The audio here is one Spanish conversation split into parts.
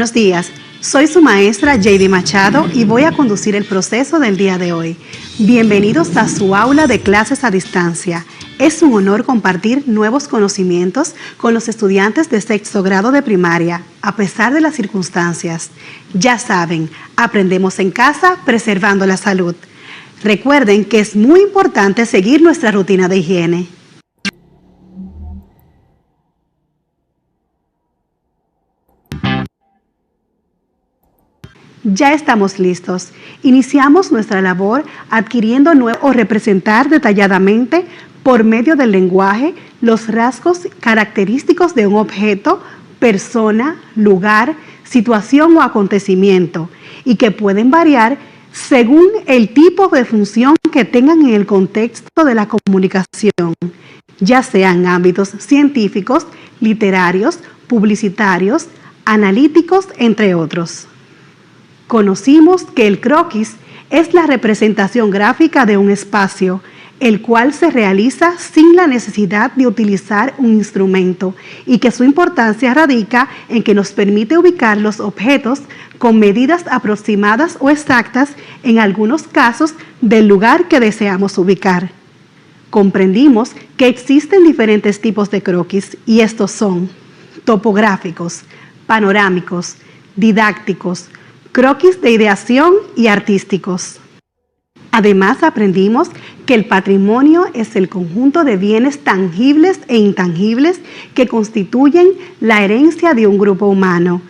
Buenos días, soy su maestra Jady Machado y voy a conducir el proceso del día de hoy. Bienvenidos a su aula de clases a distancia. Es un honor compartir nuevos conocimientos con los estudiantes de sexto grado de primaria, a pesar de las circunstancias. Ya saben, aprendemos en casa preservando la salud. Recuerden que es muy importante seguir nuestra rutina de higiene. Ya estamos listos. Iniciamos nuestra labor adquiriendo o representar detalladamente por medio del lenguaje los rasgos característicos de un objeto, persona, lugar, situación o acontecimiento y que pueden variar según el tipo de función que tengan en el contexto de la comunicación, ya sean ámbitos científicos, literarios, publicitarios, analíticos, entre otros. Conocimos que el croquis es la representación gráfica de un espacio, el cual se realiza sin la necesidad de utilizar un instrumento y que su importancia radica en que nos permite ubicar los objetos con medidas aproximadas o exactas, en algunos casos, del lugar que deseamos ubicar. Comprendimos que existen diferentes tipos de croquis y estos son topográficos, panorámicos, didácticos, croquis de ideación y artísticos. Además, aprendimos que el patrimonio es el conjunto de bienes tangibles e intangibles que constituyen la herencia de un grupo humano,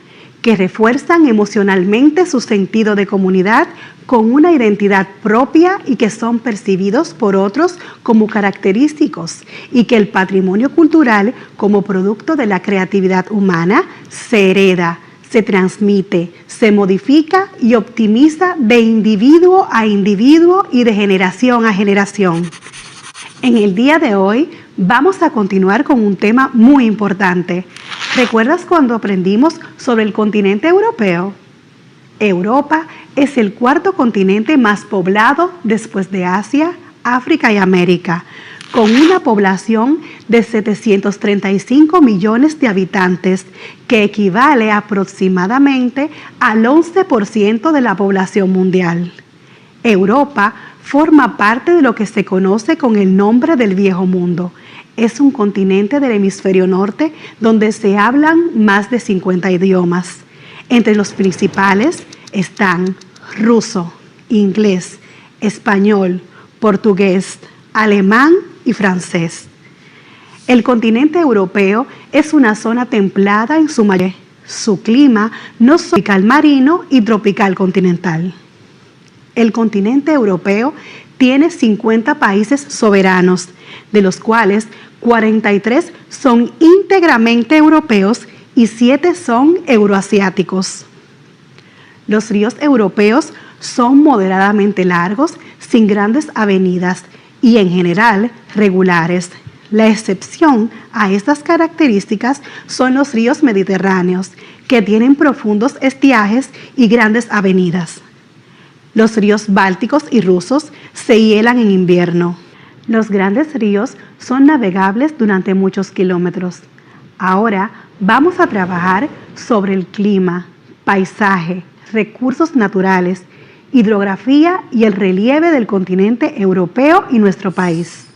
que refuerzan emocionalmente su sentido de comunidad con una identidad propia y que son percibidos por otros como característicos, y que el patrimonio cultural, como producto de la creatividad humana, se hereda, se transmite, se modifica y optimiza de individuo a individuo y de generación a generación. En el día de hoy vamos a continuar con un tema muy importante. ¿Recuerdas cuando aprendimos sobre el continente europeo? Europa es el cuarto continente más poblado después de Asia, África y América, con una población de 735 millones de habitantes, que equivale aproximadamente al 11% de la población mundial. Europa forma parte de lo que se conoce con el nombre del Viejo Mundo. Es un continente del hemisferio norte donde se hablan más de 50 idiomas. Entre los principales están ruso, inglés, español, portugués, alemán y francés. El continente europeo es una zona templada en su mayoría. Su clima no es tropical marino y tropical continental. El continente europeo tiene 50 países soberanos, de los cuales 43 son íntegramente europeos y 7 son euroasiáticos. Los ríos europeos son moderadamente largos, sin grandes avenidas y en general regulares. La excepción a estas características son los ríos mediterráneos, que tienen profundos estiajes y grandes avenidas. Los ríos bálticos y rusos se hielan en invierno. Los grandes ríos son navegables durante muchos kilómetros. Ahora vamos a trabajar sobre el clima, paisaje, recursos naturales, hidrografía y el relieve del continente europeo y nuestro país.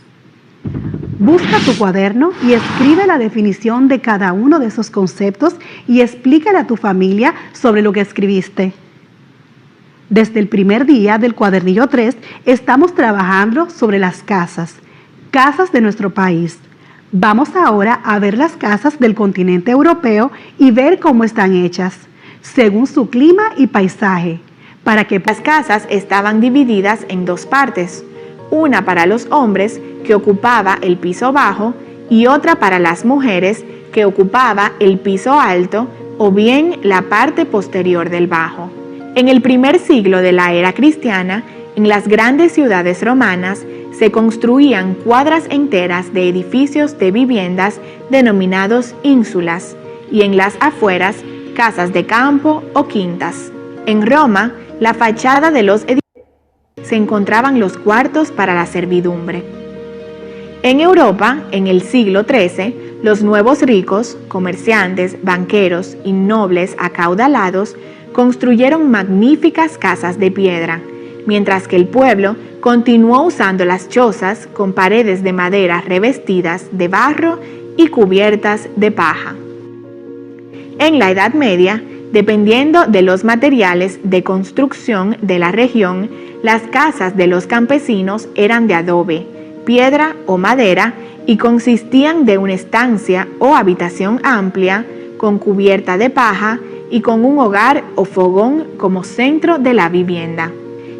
Busca tu cuaderno y escribe la definición de cada uno de esos conceptos y explícale a tu familia sobre lo que escribiste. Desde el primer día del cuadernillo 3 estamos trabajando sobre las casas de nuestro país. Vamos ahora a ver las casas del continente europeo y ver cómo están hechas, según su clima y paisaje. Para que las casas estaban divididas en dos partes, una para los hombres, que ocupaba el piso bajo, y otra para las mujeres, que ocupaba el piso alto o bien la parte posterior del bajo. En el primer siglo de la era cristiana, en las grandes ciudades romanas, se construían cuadras enteras de edificios de viviendas denominados ínsulas, y en las afueras, casas de campo o quintas. En Roma, la fachada de los edificios se encontraban los cuartos para la servidumbre. En Europa, en el siglo XIII, Los nuevos ricos, comerciantes, banqueros y nobles acaudalados construyeron magníficas casas de piedra, mientras que el pueblo continuó usando las chozas con paredes de madera revestidas de barro y cubiertas de paja. En la Edad Media, dependiendo de los materiales de construcción de la región, las casas de los campesinos eran de adobe, piedra o madera y consistían de una estancia o habitación amplia con cubierta de paja y con un hogar o fogón como centro de la vivienda.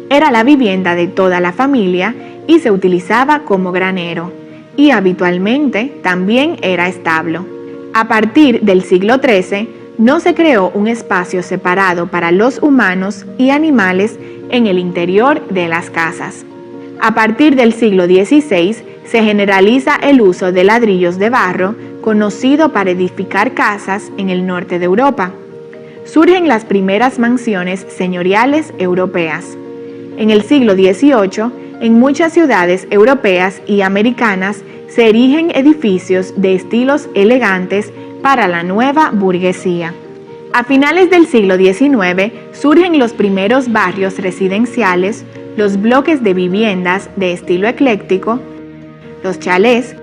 Era la vivienda de toda la familia y se utilizaba como granero, y habitualmente también era establo. A partir del siglo XIII, no se creó un espacio separado para los humanos y animales en el interior de las casas. A partir del siglo XVI, se generaliza el uso de ladrillos de barro, conocido para edificar casas en el norte de Europa. Surgen las primeras mansiones señoriales europeas. En el siglo XVIII, en muchas ciudades europeas y americanas se erigen edificios de estilos elegantes para la nueva burguesía. A finales del siglo XIX surgen los primeros barrios residenciales, los bloques de viviendas de estilo ecléctico, los chalés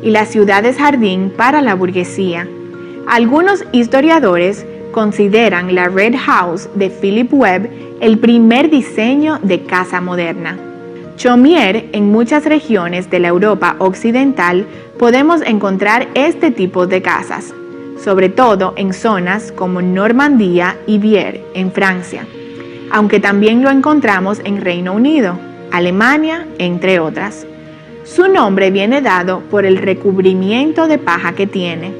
y las ciudades jardín para la burguesía. Algunos historiadores consideran la Red House de Philip Webb el primer diseño de casa moderna. Chaumier, en muchas regiones de la Europa occidental podemos encontrar este tipo de casas, sobre todo en zonas como Normandía y Bière, en Francia, aunque también lo encontramos en Reino Unido, Alemania, entre otras. Su nombre viene dado por el recubrimiento de paja que tiene,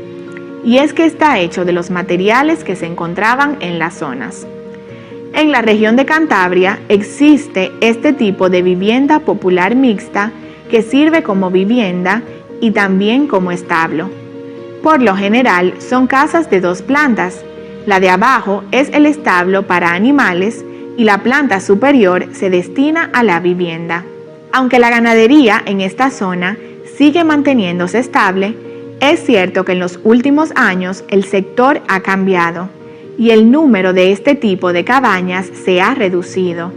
y es que está hecho de los materiales que se encontraban en las zonas. En la región de Cantabria existe este tipo de vivienda popular mixta que sirve como vivienda y también como establo. Por lo general son casas de 2 plantas. La de abajo es el establo para animales y la planta superior se destina a la vivienda. Aunque la ganadería en esta zona sigue manteniéndose estable, es cierto que en los últimos años el sector ha cambiado y el número de este tipo de cabañas se ha reducido.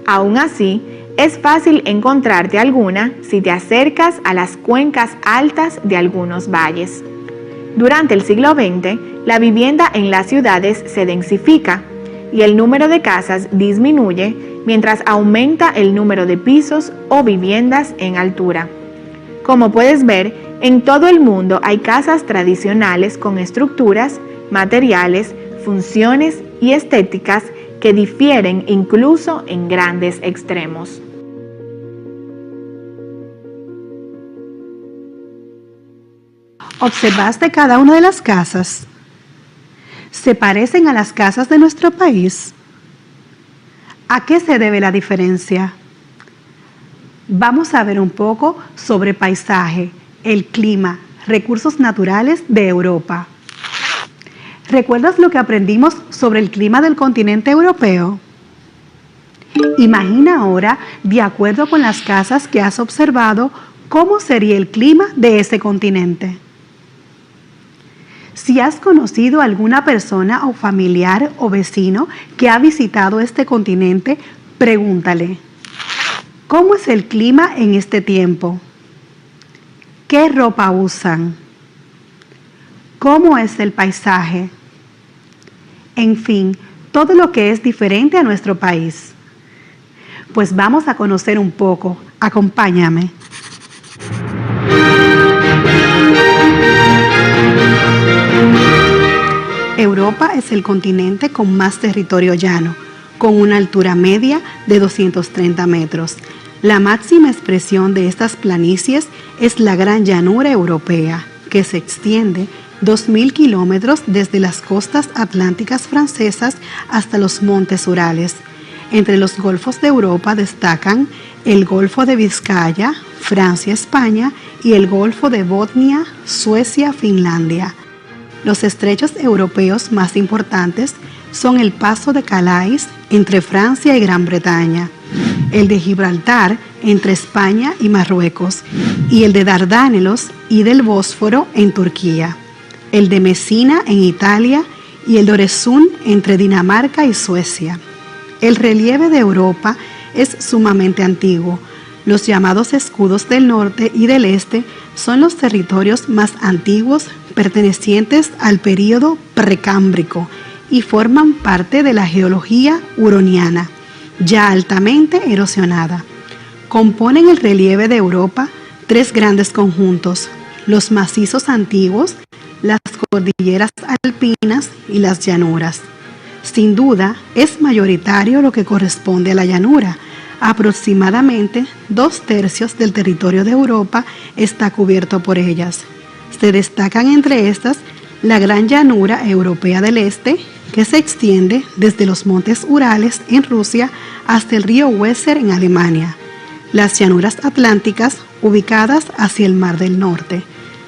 Aún así, es fácil encontrarte alguna si te acercas a las cuencas altas de algunos valles. Durante el siglo XX, la vivienda en las ciudades se densifica y el número de casas disminuye mientras aumenta el número de pisos o viviendas en altura. Como puedes ver, en todo el mundo hay casas tradicionales con estructuras, materiales, funciones y estéticas que difieren incluso en grandes extremos. ¿Observaste cada una de las casas? ¿Se parecen a las casas de nuestro país? ¿A qué se debe la diferencia? Vamos a ver un poco sobre paisaje, el clima, recursos naturales de Europa. ¿Recuerdas lo que aprendimos sobre el clima del continente europeo? Imagina ahora, de acuerdo con las casas que has observado, cómo sería el clima de ese continente. Si has conocido a alguna persona o familiar o vecino que ha visitado este continente, pregúntale, ¿cómo es el clima en este tiempo? ¿Qué ropa usan? ¿Cómo es el paisaje? En fin, todo lo que es diferente a nuestro país. Pues vamos a conocer un poco. Acompáñame. Europa es el continente con más territorio llano, con una altura media de 230 metros. La máxima expresión de estas planicies es la Gran Llanura Europea, que se extiende 2.000 kilómetros desde las costas atlánticas francesas hasta los montes Urales. Entre los golfos de Europa destacan el Golfo de Vizcaya, Francia-España, y el Golfo de Botnia, Suecia-Finlandia. Los estrechos europeos más importantes son el Paso de Calais entre Francia y Gran Bretaña, el de Gibraltar entre España y Marruecos, y el de Dardánelos y del Bósforo en Turquía, el de Mesina en Italia y el de Øresund entre Dinamarca y Suecia. El relieve de Europa es sumamente antiguo. Los llamados escudos del norte y del este son los territorios más antiguos pertenecientes al período precámbrico y forman parte de la geología huroniana, ya altamente erosionada. Componen el relieve de Europa tres grandes conjuntos: los macizos antiguos, las cordilleras alpinas y las llanuras. Sin duda, es mayoritario lo que corresponde a la llanura. Aproximadamente 2/3 del territorio de Europa está cubierto por ellas. Se destacan entre estas la Gran Llanura Europea del Este, que se extiende desde los montes Urales en Rusia hasta el río Weser en Alemania, las llanuras atlánticas ubicadas hacia el Mar del Norte,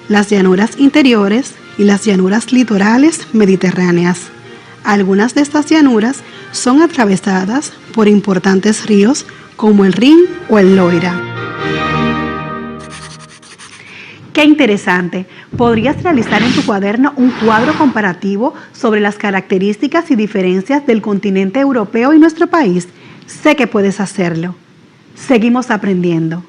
las llanuras interiores y las llanuras litorales mediterráneas. Algunas de estas llanuras son atravesadas por importantes ríos como el Rin o el Loira. ¡Qué interesante! Podrías realizar en tu cuaderno un cuadro comparativo sobre las características y diferencias del continente europeo y nuestro país. Sé que puedes hacerlo. Seguimos aprendiendo.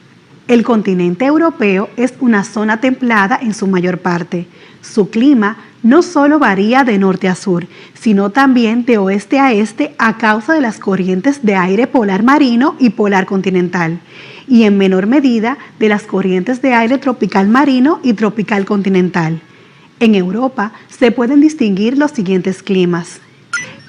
El continente europeo es una zona templada en su mayor parte. Su clima no solo varía de norte a sur, sino también de oeste a este a causa de las corrientes de aire polar marino y polar continental, y en menor medida de las corrientes de aire tropical marino y tropical continental. En Europa se pueden distinguir los siguientes climas.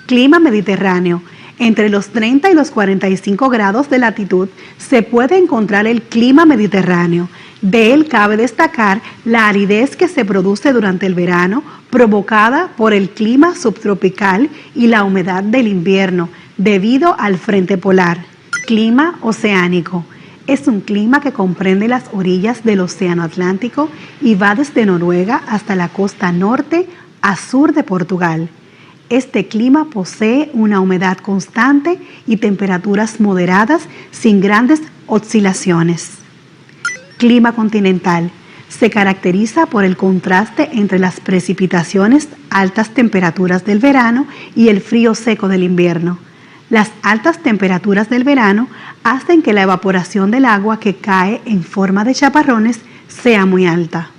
Clima mediterráneo. Entre los 30 y los 45 grados de latitud se puede encontrar el clima mediterráneo. De él cabe destacar la aridez que se produce durante el verano, provocada por el clima subtropical, y la humedad del invierno, debido al frente polar. Clima oceánico. Es un clima que comprende las orillas del Océano Atlántico y va desde Noruega hasta la costa norte a sur de Portugal. Este clima posee una humedad constante y temperaturas moderadas sin grandes oscilaciones. Clima continental. Se caracteriza por el contraste entre las precipitaciones, altas temperaturas del verano y el frío seco del invierno. Las altas temperaturas del verano hacen que la evaporación del agua que cae en forma de chaparrones sea muy alta.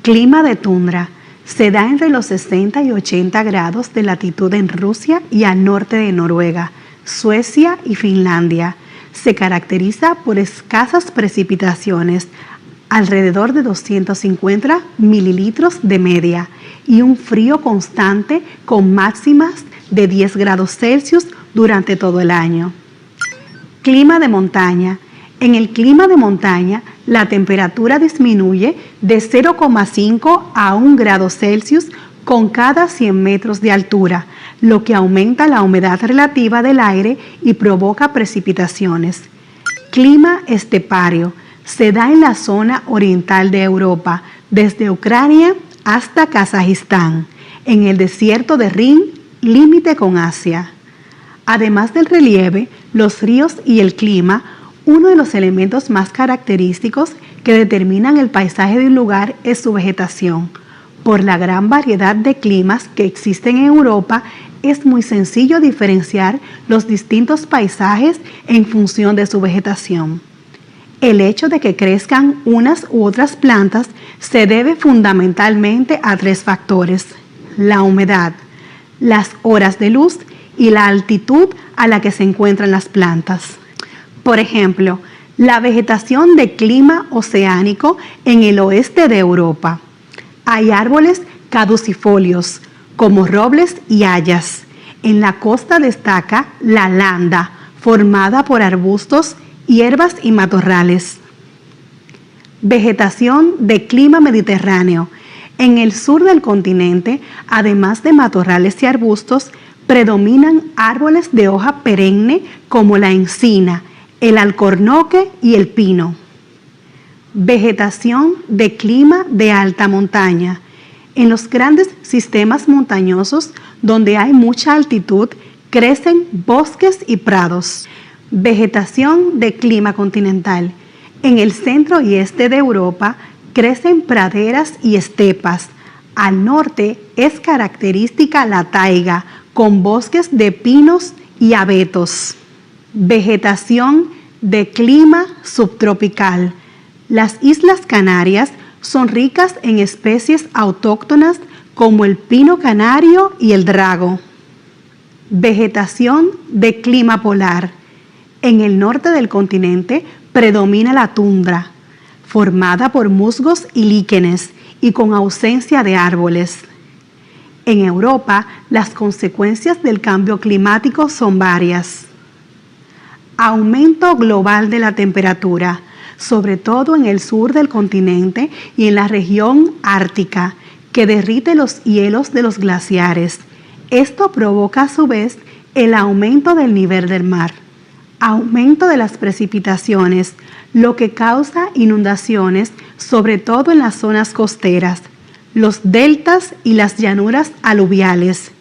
Clima de tundra. Se da entre los 60 y 80 grados de latitud en Rusia y al norte de Noruega, Suecia y Finlandia. Se caracteriza por escasas precipitaciones, alrededor de 250 mililitros de media, y un frío constante con máximas de 10 grados Celsius durante todo el año. Clima de montaña. En el clima de montaña, la temperatura disminuye de 0,5 a 1 grado Celsius con cada 100 metros de altura, lo que aumenta la humedad relativa del aire y provoca precipitaciones. Clima estepario. Se da en la zona oriental de Europa, desde Ucrania hasta Kazajistán, en el desierto de Rin, límite con Asia. Además del relieve, los ríos y el clima, uno de los elementos más característicos que determinan el paisaje de un lugar es su vegetación. Por la gran variedad de climas que existen en Europa, es muy sencillo diferenciar los distintos paisajes en función de su vegetación. El hecho de que crezcan unas u otras plantas se debe fundamentalmente a tres factores: la humedad, las horas de luz y la altitud a la que se encuentran las plantas. Por ejemplo, la vegetación de clima oceánico en el oeste de Europa. Hay árboles caducifolios, como robles y hayas. En la costa destaca la landa, formada por arbustos, hierbas y matorrales. Vegetación de clima mediterráneo. En el sur del continente, además de matorrales y arbustos, predominan árboles de hoja perenne como la encina, el alcornoque y el pino. Vegetación de clima de alta montaña. En los grandes sistemas montañosos donde hay mucha altitud, crecen bosques y prados. Vegetación de clima continental. En el centro y este de Europa crecen praderas y estepas. Al norte es característica la taiga, con bosques de pinos y abetos. Vegetación de clima subtropical. Las Islas Canarias son ricas en especies autóctonas como el pino canario y el drago. Vegetación de clima polar. En el norte del continente predomina la tundra, formada por musgos y líquenes y con ausencia de árboles. En Europa, las consecuencias del cambio climático son varias. Aumento global de la temperatura, sobre todo en el sur del continente y en la región ártica, que derrite los hielos de los glaciares. Esto provoca a su vez el aumento del nivel del mar. Aumento de las precipitaciones, lo que causa inundaciones, sobre todo en las zonas costeras, los deltas y las llanuras aluviales.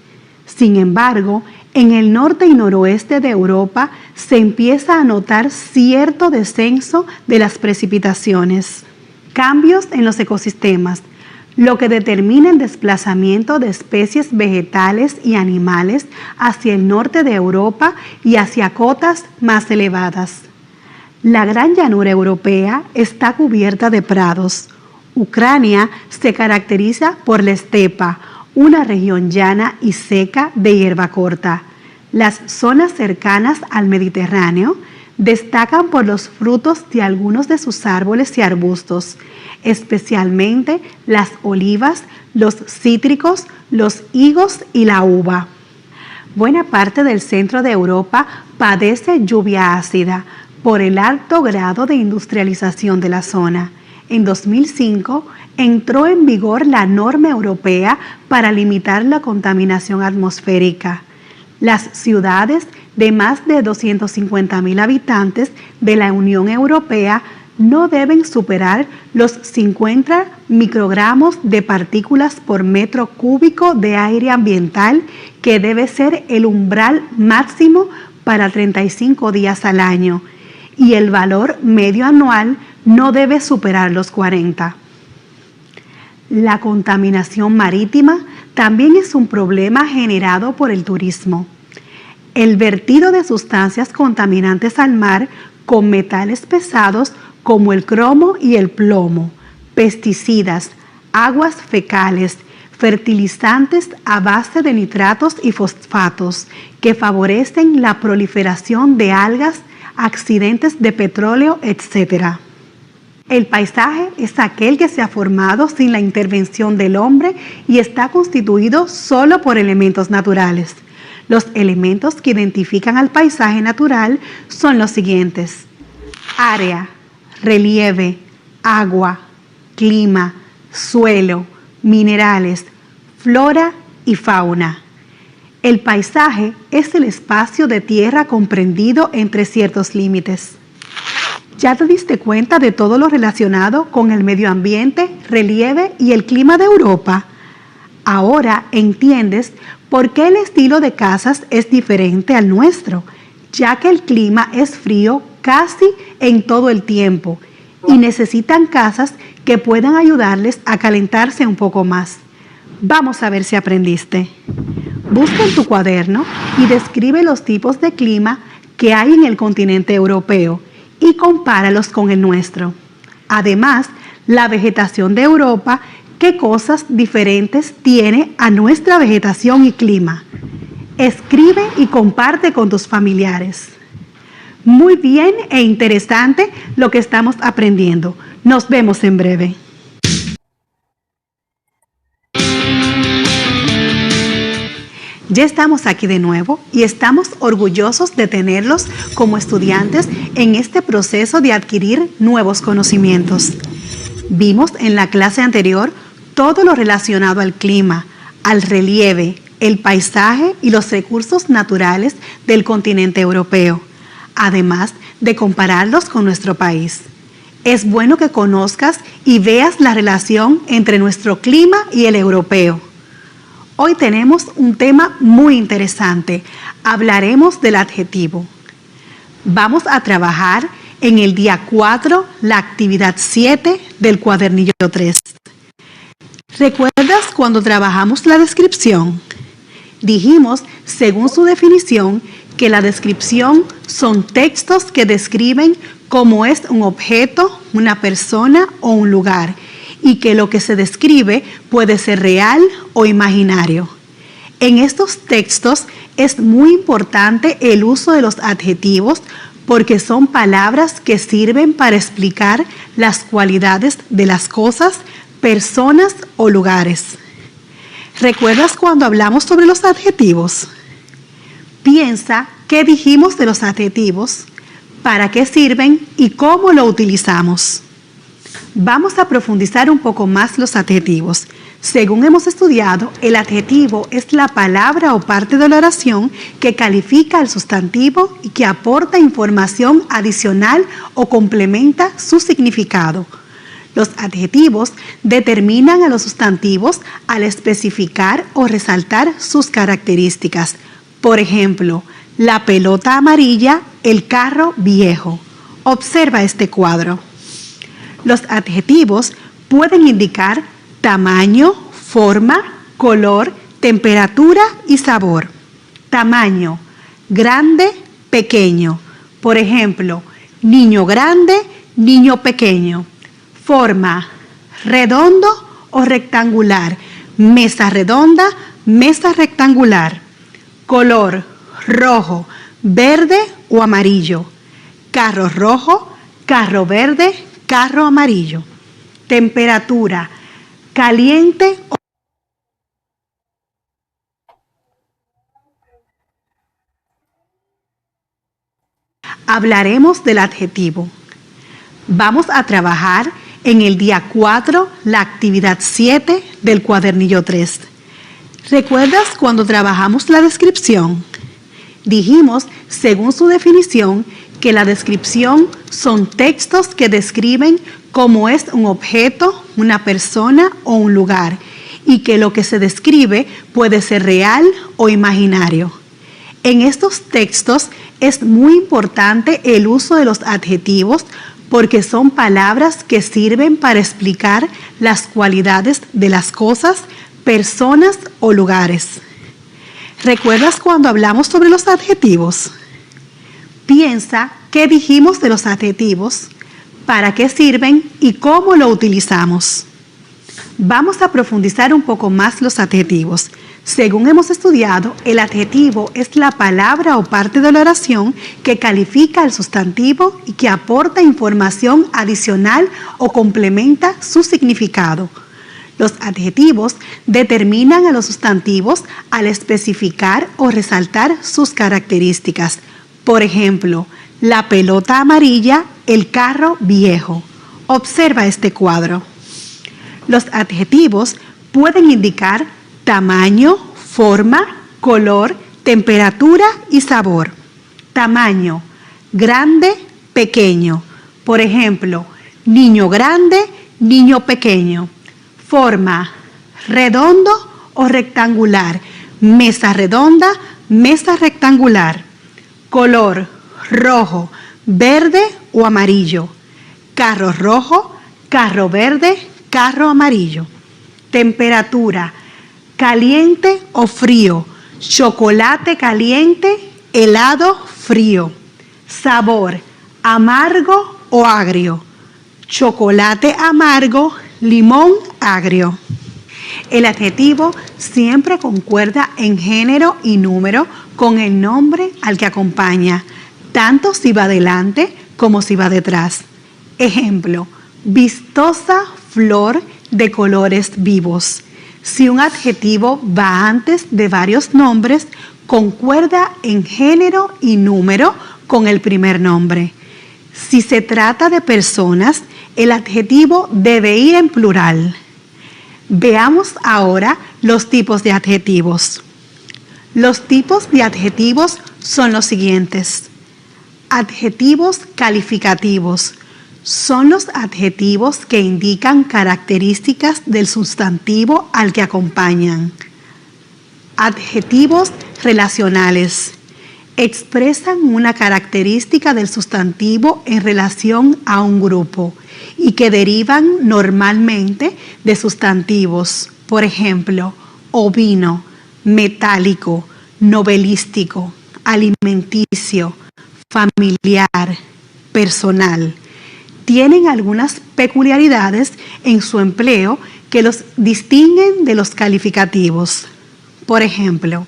Sin embargo, en el norte y noroeste de Europa se empieza a notar cierto descenso de las precipitaciones. Cambios en los ecosistemas, lo que determina el desplazamiento de especies vegetales y animales hacia el norte de Europa y hacia cotas más elevadas. La gran llanura europea está cubierta de prados. Ucrania se caracteriza por la estepa, una región llana y seca de hierba corta. Las zonas cercanas al Mediterráneo destacan por los frutos de algunos de sus árboles y arbustos, especialmente las olivas, los cítricos, los higos y la uva. Buena parte del centro de Europa padece lluvia ácida por el alto grado de industrialización de la zona. En 2005 entró en vigor la norma europea para limitar la contaminación atmosférica. Las ciudades de más de 250.000 habitantes de la Unión Europea no deben superar los 50 microgramos de partículas por metro cúbico de aire ambiental, que debe ser el umbral máximo para 35 días al año, y el valor medio anual no debe superar los 40. La contaminación marítima también es un problema generado por el turismo. El vertido de sustancias contaminantes al mar con metales pesados como el cromo y el plomo, pesticidas, aguas fecales, fertilizantes a base de nitratos y fosfatos que favorecen la proliferación de algas, accidentes de petróleo, etc. El paisaje es aquel que se ha formado sin la intervención del hombre y está constituido solo por elementos naturales. Los elementos que identifican al paisaje natural son los siguientes: área, relieve, agua, clima, suelo, minerales, flora y fauna. El paisaje es el espacio de tierra comprendido entre ciertos límites. ¿Ya te diste cuenta de todo lo relacionado con el medio ambiente, relieve y el clima de Europa? Ahora entiendes por qué el estilo de casas es diferente al nuestro, ya que el clima es frío casi en todo el tiempo y necesitan casas que puedan ayudarles a calentarse un poco más. Vamos a ver si aprendiste. Busca en tu cuaderno y describe los tipos de clima que hay en el continente europeo y compáralos con el nuestro. Además, la vegetación de Europa, ¿qué cosas diferentes tiene a nuestra vegetación y clima? Escribe y comparte con tus familiares. Muy bien e interesante lo que estamos aprendiendo. Nos vemos en breve. Ya estamos aquí de nuevo y estamos orgullosos de tenerlos como estudiantes en este proceso de adquirir nuevos conocimientos. Vimos en la clase anterior todo lo relacionado al clima, al relieve, el paisaje y los recursos naturales del continente europeo, además de compararlos con nuestro país. Es bueno que conozcas y veas la relación entre nuestro clima y el europeo. Hoy tenemos un tema muy interesante. Hablaremos del adjetivo. Vamos a trabajar en el día 4 la actividad 7 del cuadernillo 3. ¿Recuerdas cuando trabajamos la descripción? Dijimos, según su definición, que la descripción son textos que describen cómo es un objeto, una persona o un lugar, y que lo que se describe puede ser real o imaginario. En estos textos es muy importante el uso de los adjetivos porque son palabras que sirven para explicar las cualidades de las cosas, personas o lugares. ¿Recuerdas cuando hablamos sobre los adjetivos? Piensa qué dijimos de los adjetivos, para qué sirven y cómo lo utilizamos. Vamos a profundizar un poco más los adjetivos. Según hemos estudiado, el adjetivo es la palabra o parte de la oración que califica al sustantivo y que aporta información adicional o complementa su significado. Los adjetivos determinan a los sustantivos al especificar o resaltar sus características. Por ejemplo, la pelota amarilla, el carro viejo. Observa este cuadro. Los adjetivos pueden indicar tamaño, forma, color, temperatura y sabor. Tamaño, grande, pequeño. Por ejemplo, niño grande, niño pequeño. Forma, redondo o rectangular. Mesa redonda, mesa rectangular. Color, rojo, verde o amarillo. Carro rojo, carro verde, carro amarillo. Temperatura, caliente o hablaremos del adjetivo. Vamos a trabajar en el día 4 la actividad 7 del cuadernillo 3. ¿Recuerdas cuando trabajamos la descripción? Dijimos, según su definición, que la descripción son textos que describen cómo es un objeto, una persona o un lugar, y que lo que se describe puede ser real o imaginario. En estos textos es muy importante el uso de los adjetivos porque son palabras que sirven para explicar las cualidades de las cosas, personas o lugares. ¿Recuerdas cuando hablamos sobre los adjetivos? Piensa qué dijimos de los adjetivos, para qué sirven y cómo lo utilizamos. Vamos a profundizar un poco más los adjetivos. Según hemos estudiado, el adjetivo es la palabra o parte de la oración que califica al sustantivo y que aporta información adicional o complementa su significado. Los adjetivos determinan a los sustantivos al especificar o resaltar sus características. Por ejemplo, la pelota amarilla, el carro viejo. Observa este cuadro. Los adjetivos pueden indicar tamaño, forma, color, temperatura y sabor. Tamaño, grande, pequeño. Por ejemplo, niño grande, niño pequeño. Forma, redondo o rectangular. Mesa redonda, mesa rectangular. Color, rojo, verde o amarillo. Carro rojo, carro verde, carro amarillo. Temperatura, caliente o frío. Chocolate caliente, helado frío. Sabor, amargo o agrio. Chocolate amargo, limón agrio. El adjetivo siempre concuerda en género y número con el nombre al que acompaña, tanto si va adelante como si va detrás. Ejemplo, vistosa flor de colores vivos. Si un adjetivo va antes de varios nombres, concuerda en género y número con el primer nombre. Si se trata de personas, el adjetivo debe ir en plural. Veamos ahora los tipos de adjetivos. Los tipos de adjetivos son los siguientes. Adjetivos calificativos son los adjetivos que indican características del sustantivo al que acompañan. Adjetivos relacionales. expresan una característica del sustantivo en relación a un grupo y que derivan normalmente de sustantivos, por ejemplo, ovino, metálico, novelístico, alimenticio, familiar, personal. Tienen algunas peculiaridades en su empleo que los distinguen de los calificativos. Por ejemplo,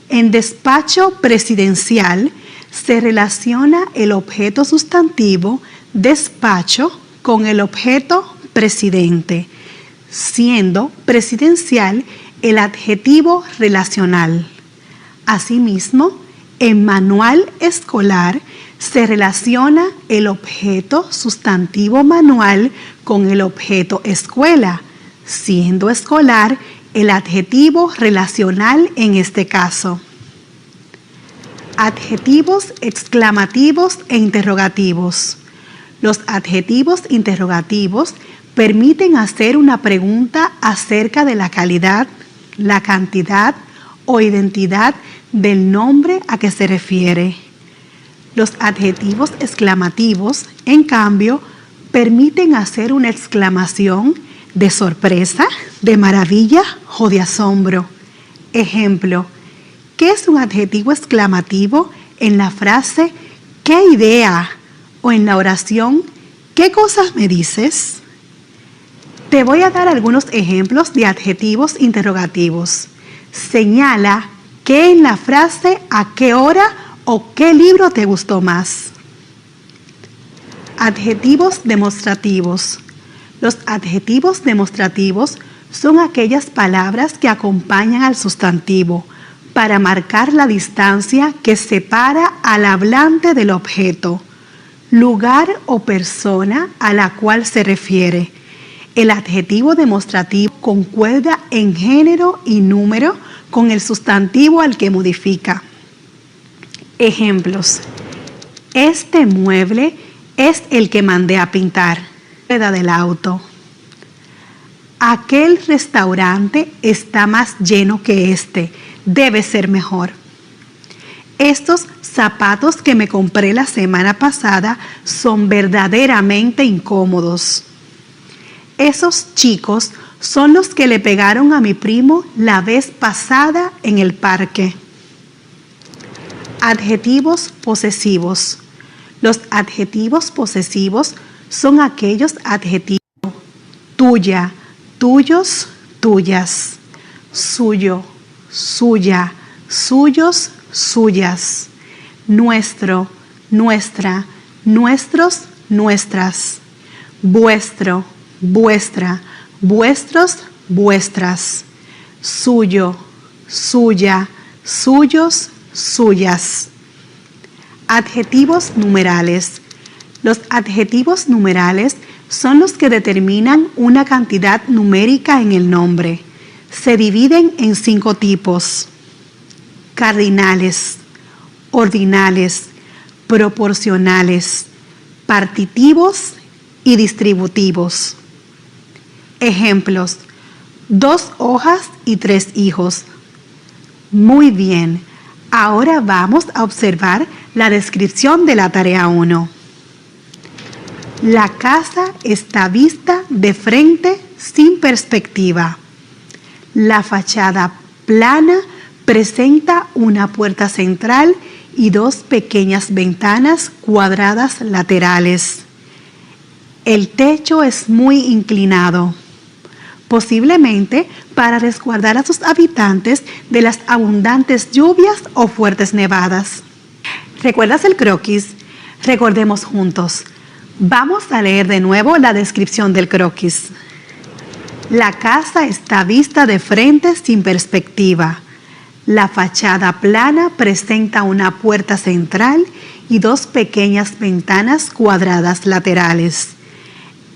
en despacho presidencial se relaciona el objeto sustantivo despacho con el objeto presidente, siendo presidencial el adjetivo relacional. Asimismo, en manual escolar se relaciona el objeto sustantivo manual con el objeto escuela, siendo escolar el adjetivo relacional en este caso. Adjetivos exclamativos e interrogativos. Los adjetivos interrogativos permiten hacer una pregunta acerca de la calidad, la cantidad o identidad del nombre a que se refiere. Los adjetivos exclamativos, en cambio, permiten hacer una exclamación de sorpresa, de maravilla o de asombro. Ejemplo, ¿qué es un adjetivo exclamativo en la frase «¡Qué idea!» o en la oración «¿Qué cosas me dices?». Te voy a dar algunos ejemplos de adjetivos interrogativos. Señala qué en la frase «¿A qué hora?» o «¿Qué libro te gustó más?». Adjetivos demostrativos. Los adjetivos demostrativos son aquellas palabras que acompañan al sustantivo para marcar la distancia que separa al hablante del objeto, lugar o persona a la cual se refiere. El adjetivo demostrativo concuerda en género y número con el sustantivo al que modifica. Ejemplos. Este mueble es el que mandé a pintar. Rueda del auto. Aquel restaurante está más lleno que este. Debe ser mejor. Estos zapatos que me compré la semana pasada son verdaderamente incómodos. Esos chicos son los que le pegaron a mi primo la vez pasada en el parque. Adjetivos posesivos. Los adjetivos posesivos son aquellos adjetivos tuya, tuyos, tuyas, suyo, suya, suyos, suyas, nuestro, nuestra, nuestros, nuestras, vuestro, vuestra, vuestros, vuestras, suyo, suya, suyos, suyas. Adjetivos numerales. Los adjetivos numerales son los que determinan una cantidad numérica en el nombre. Se dividen en 5 tipos: cardinales, ordinales, proporcionales, partitivos y distributivos. Ejemplos: 2 hojas y 3 hijos. Muy bien, ahora vamos a observar la descripción de la tarea 1. La casa está vista de frente sin perspectiva. La fachada plana presenta una puerta central y 2 pequeñas ventanas cuadradas laterales. El techo es muy inclinado, posiblemente para resguardar a sus habitantes de las abundantes lluvias o fuertes nevadas. ¿Recuerdas el croquis? Recordemos juntos. Vamos a leer de nuevo la descripción del croquis. La casa está vista de frente sin perspectiva. La fachada plana presenta una puerta central y 2 pequeñas ventanas cuadradas laterales.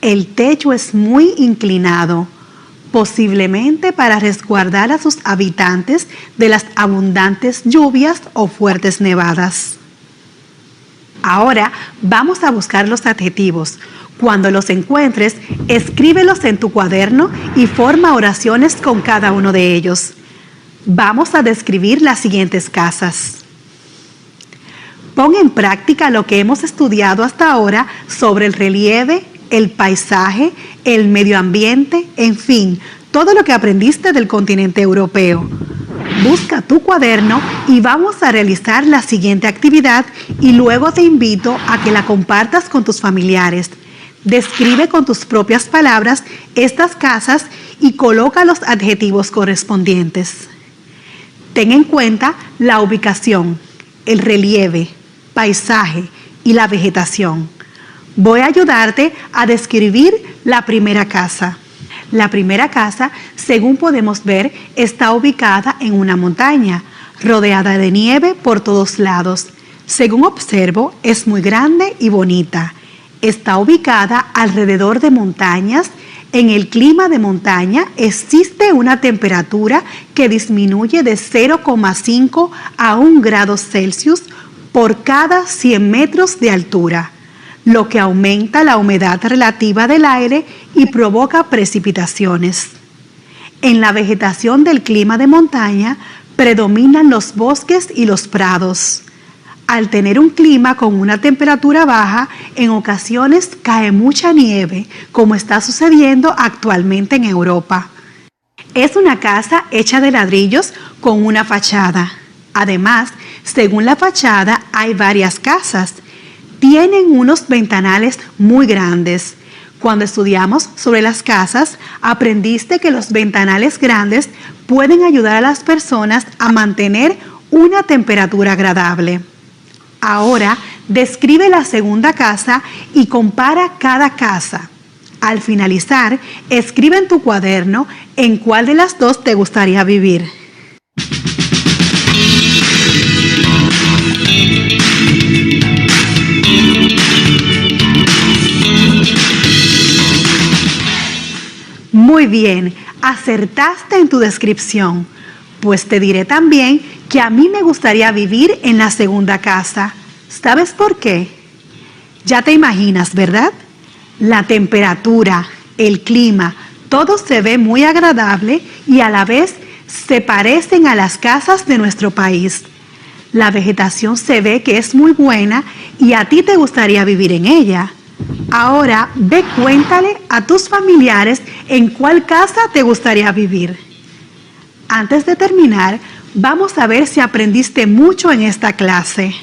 El techo es muy inclinado, posiblemente para resguardar a sus habitantes de las abundantes lluvias o fuertes nevadas. Ahora vamos a buscar los adjetivos. Cuando los encuentres, escríbelos en tu cuaderno y forma oraciones con cada uno de ellos. Vamos a describir las siguientes casas. Pon en práctica lo que hemos estudiado hasta ahora sobre el relieve, el paisaje, el medio ambiente, en fin, todo lo que aprendiste del continente europeo. Busca tu cuaderno y vamos a realizar la siguiente actividad y luego te invito a que la compartas con tus familiares. Describe con tus propias palabras estas casas y coloca los adjetivos correspondientes. Ten en cuenta la ubicación, el relieve, paisaje y la vegetación. Voy a ayudarte a describir la primera casa. La primera casa, según podemos ver, está ubicada en una montaña, rodeada de nieve por todos lados. Según observo, es muy grande y bonita. Está ubicada alrededor de montañas. En el clima de montaña existe una temperatura que disminuye de 0,5 a 1 grado Celsius por cada 100 metros de altura, lo que aumenta la humedad relativa del aire y provoca precipitaciones. En la vegetación del clima de montaña predominan los bosques y los prados. Al tener un clima con una temperatura baja, en ocasiones cae mucha nieve, como está sucediendo actualmente en Europa. Es una casa hecha de ladrillos con una fachada. Además, según la fachada, hay varias casas. Tienen unos ventanales muy grandes. Cuando estudiamos sobre las casas, aprendiste que los ventanales grandes pueden ayudar a las personas a mantener una temperatura agradable. Ahora, describe la segunda casa y compara cada casa. Al finalizar, escribe en tu cuaderno en cuál de las dos te gustaría vivir. Muy bien, acertaste en tu descripción. Pues te diré también que a mí me gustaría vivir en la segunda casa. ¿Sabes por qué? Ya te imaginas, ¿verdad? La temperatura, el clima, todo se ve muy agradable y a la vez se parecen a las casas de nuestro país. La vegetación se ve que es muy buena y a ti te gustaría vivir en ella. Ahora ve, cuéntale a tus familiares en cuál casa te gustaría vivir. Antes de terminar, vamos a ver si aprendiste mucho en esta clase.